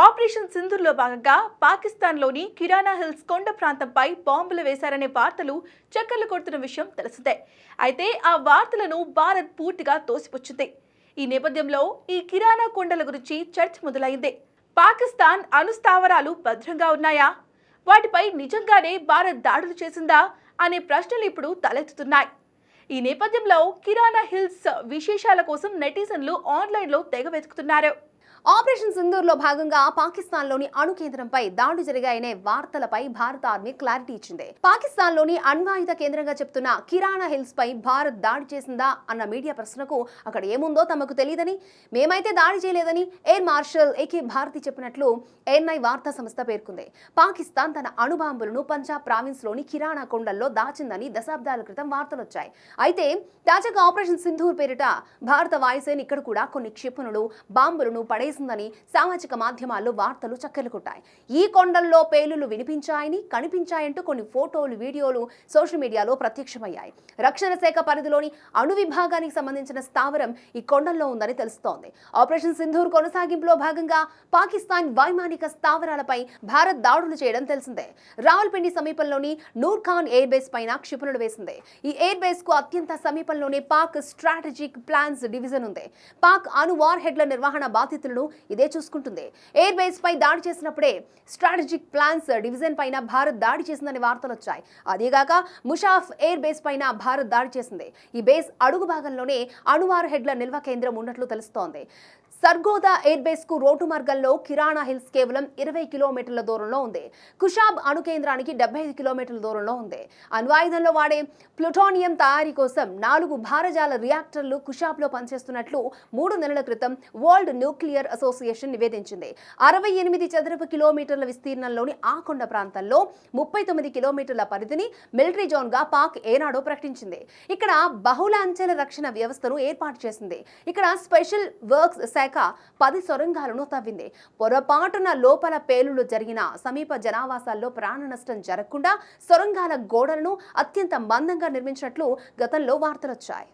Operation సింధూర్లో భాగంగా పాకిస్తాన్లోని కిరానా hills కొండ ప్రాంతంపై బాంబులు వేశారనే వార్తలు చక్కర్లు కొడుతున్న విషయం తెలిసిందే. అయితే ఆ వార్తలను భారత్ పూర్తిగా తోసిపుచ్చింది. ఈ నేపథ్యంలో ఈ కిరానా కొండల గురించి చర్చ మొదలైంది. పాకిస్తాన్ అణుస్థావరాలు భద్రంగా ఉన్నాయా, వాటిపై నిజంగానే భారత్ దాడులు చేసిందా అనే ప్రశ్నలు ఇప్పుడు తలెత్తుతున్నాయి. ఈ నేపథ్యంలో కిరానా హిల్స్ విశేషాల కోసం నెటిజన్లు ఆన్లైన్లో తెగ వెతుకుతున్నారు. ఆపరేషన్ సింధూర్లో భాగంగా పాకిస్తాన్లోని అణు కేంద్రంపై దాడులు జరిగాయనే వార్తలపై భారత ఆర్మీ క్లారిటీ ఇచ్చింది. పాకిస్తాన్లోని అణ్వాయుధ కేంద్రంగా చెప్తున్న కిరానా హిల్స్ పై భారత్ దాడి చేసిందా అన్న మీడియా ప్రశ్నకు అక్కడ ఏముందో తమకు తెలియదని, మేమైతే దాడి చేయలేదని ఎయిర్ మార్షల్ ఏకే భారతి చెప్పినట్లు ఎన్ఐ వార్తా సంస్థ పేర్కొంది. పాకిస్తాన్ తన అణుబాంబులను పంజాబ్ ప్రావిన్స్ లోని కిరానా కొండల్లో దాచిందని దశాబ్దాల క్రితం వార్తలొచ్చాయి. అయితే తాజాగా ఆపరేషన్ సింధూర్ పేరిట భారత వాయుసేన ఇక్కడ కూడా కొన్ని క్షిపణులు, బాంబులను పడేసిందని సామాజిక మాధ్యమాల్లో వార్తలు చక్కర్లు కొట్టాయి. ఈ కొండల్లో పేలులు వినిపించాయని, కనిపించాయంటూ కొన్ని ఫోటోలు, వీడియోలు సోషల్ మీడియాలో ప్రత్యక్షమయ్యాయి. రక్షణ శాఖ పరిధిలోని అణు విభాగానికి సంబంధించిన స్థావరం ఈ కొండల్లో ఉందని తెలుస్తోంది. ఆపరేషన్ సింధూర్ కొనసాగింపులో భాగంగా పాకిస్తాన్ వైమానిక స్థావరాలపై భారత్ దాడులు చేయడం తెలిసిందే. రావల్పిండి సమీపంలోని నూర్ ఖాన్ ఎయిర్ బేస్ పైన క్షిపణులు వేసింది. ఈ ఎయిర్ బేస్ కు అత్యంత సమీపంలోనే పాక్ స్ట్రాటజిక్ ప్లాన్స్ డివిజన్ ఉంది. పాక్ అణు వార్ హెడ్ల నిర్వహణ బాధ్యతలను ఇదే చూసుకుంటుంది. ఎయిర్ బేస్ పై దాడి చేసినప్పుడే స్ట్రాటజిక్ ప్లాన్స్ డివిజన్ పైన భారత్ దాడి చేసిందని వార్తలు వచ్చాయి. అదేగాక ముషాఫ్ ఎయిర్ బేస్ పైన భారత్ దాడి చేసింది. ఈ బేస్ అడుగు భాగంలోనే అణు వార్ హెడ్ల నిల్వ కేంద్రం ఉన్నట్లు తెలుస్తోంది. సర్గోదా ఎయిర్ బేస్ కు రోడ్డు మార్గంలో కిరానా హిల్స్ కేవలం 20 కిలోమీటర్ల దూరంలో ఉంది. కుషాబ్ అణు కేంద్రానికి 75 కిలోమీటర్ల దూరంలో ఉంది. అణ్వాయుధంలో వాడే ప్లూటోనియం తయారీ కోసం 4 భారజాల రియాక్టర్లు కుషాబ్ లో పనిచేస్తున్నట్లు 3 నెలల క్రితం వరల్డ్ న్యూక్లియర్ అసోసియేషన్ నివేదించింది. 68 చదరపు కిలోమీటర్ల విస్తీర్ణంలోని ఆ కొండ ప్రాంతంలో 39 కిలోమీటర్ల పరిధిని మిలిటరీ జోన్ గా పాక్ ఏనాడో ప్రకటించింది. ఇక్కడ బహుళ అంచెల రక్షణ వ్యవస్థను ఏర్పాటు చేసింది. ఇక్కడ స్పెషల్ వర్క్స్ శాఖ 10 సొరంగాలను తవ్వింది. పొరపాటున లోపల పేలుళ్లు జరిగిన సమీప జనావాసాల్లో ప్రాణ నష్టం జరగకుండా సొరంగాల గోడలను అత్యంత మందంగా నిర్మించినట్లు గతంలో వార్తలొచ్చాయి.